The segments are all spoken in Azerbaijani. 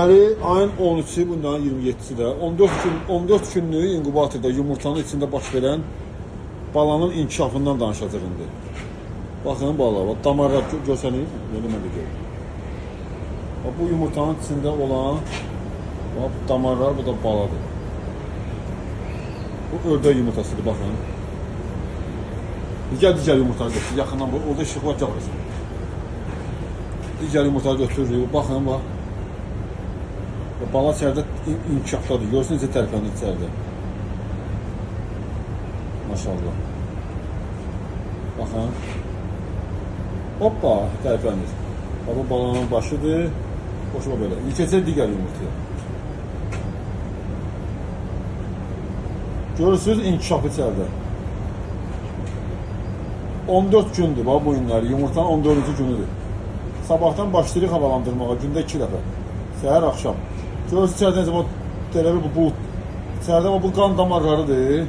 Ayın 13-ü, bundan 27-si də 14 günlük inkubatorda yumurtanın içində baş verən balanın inkişafından danışacaq indi. Baxın bala, bax damarlar görsəniz, mən də görürüm. Bu yumurtanın içində olan bax damarlar, bu da baladır. Bu ördək yumurtasıdır, baxın. Digər yumurtaları götürür, yaxından bu, orada işıq var, gəlir. Digər yumurtaları götürür, baxın, bax. Bala içəridə inkişafdadır, görürsünüz necə tərpənir içəridə. Maşallah. Baxın. Hoppa, tərpənir. Bu balanın başıdır. Boşuma belə. Keçək digər yumurtaya. Görürsünüz inkişafı içəridə. 14 gündür bu günlər. Yumurtanın 14-cü günüdür. Sabahdan başlayırıq havalandırmağa. Gündə 2 dəfə. Səhər, axşam. Görürsünüz içəridə necə bu içəridə bu qan damarlarıdır.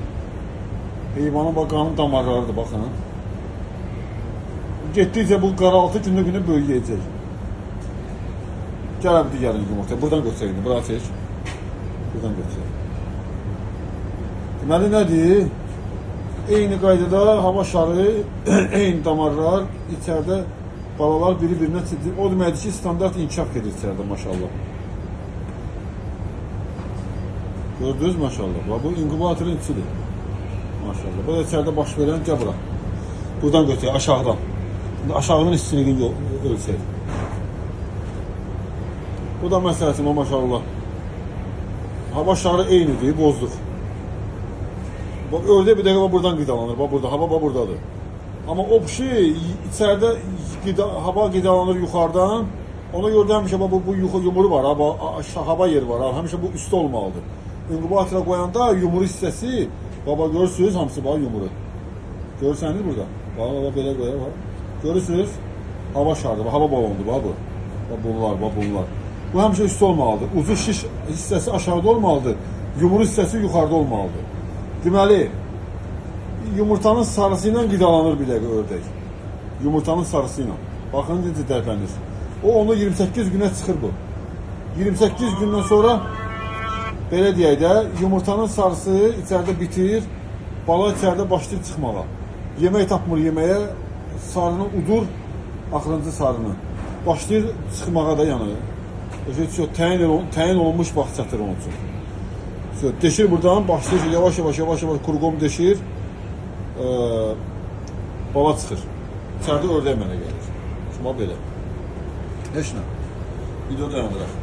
Heyvanın qanın damarlarıdır, baxın. Getdikcə bu qaraltı günü böyüyəcək. Gəl bir digər yumurtaya. Buradan götürək indi. Bura çək. Buradan götürək. Deməli nədir? Eyni qaydada hava şarı, eyni damarlar, içəridə balalar biri-birinə çidir. O deməkdir ki, standart inkişaf gedir içəridə, maşallah. Gördünüz maşallah. Bu inkubatorun içidir. Maşallah. Bu da içəridə baş verən gəl bura. Buradan götürək, aşağıdan. Şimdi aşağının istinliğini ölçək. Bu da məsələsi maşallah. Hava şarı eynidir, bozduq. Ördək bir dəqiqə buradan qidalanır. Burada, hava buradadır. Amma o şey içəridə hava qidalanır yuxarıdan. Ona görə də həmişə bu yumuru var, hava yeri var. Həmişə bu üstə olmalıdır. İnkubatora qoyanda yumuru hissəsi, baba görürsünüz hamısı var yumuru. Görürsəniz burada. Baba belə qoyar var. Görürsünüz hava şarıdır, hava balondur bu. Bunlar. Bu həmişə üstə olmalıdır. Ucu şiş hissəsi aşağıda olmalıdır. Yumuru hissəsi yuxarıda olmalıdır. Deməli, yumurtanın sarısı ilə qidalanır bir dəqiqə ördək. Yumurtanın sarısı ilə. Baxın necə tərpənir. Onu 28 günə çıxır bu. 28 gündən sonra belə deyək də, yumurtanın sarısı içəridə bitir, bala içəridə başlayır çıxmağa. Yemək tapmır yeməyə, sarını udur, axırıncı sarını. Başlayır çıxmağa da yanı. Təyin olunmuş vaxt çatır onun üçün. Deşir buradan, başlayır yavaş-yavaş kurqom deşir, bala çıxır. İçəridə ördək mənə gəlir. Şimdi belə. Heç nə. Video dayandıraq.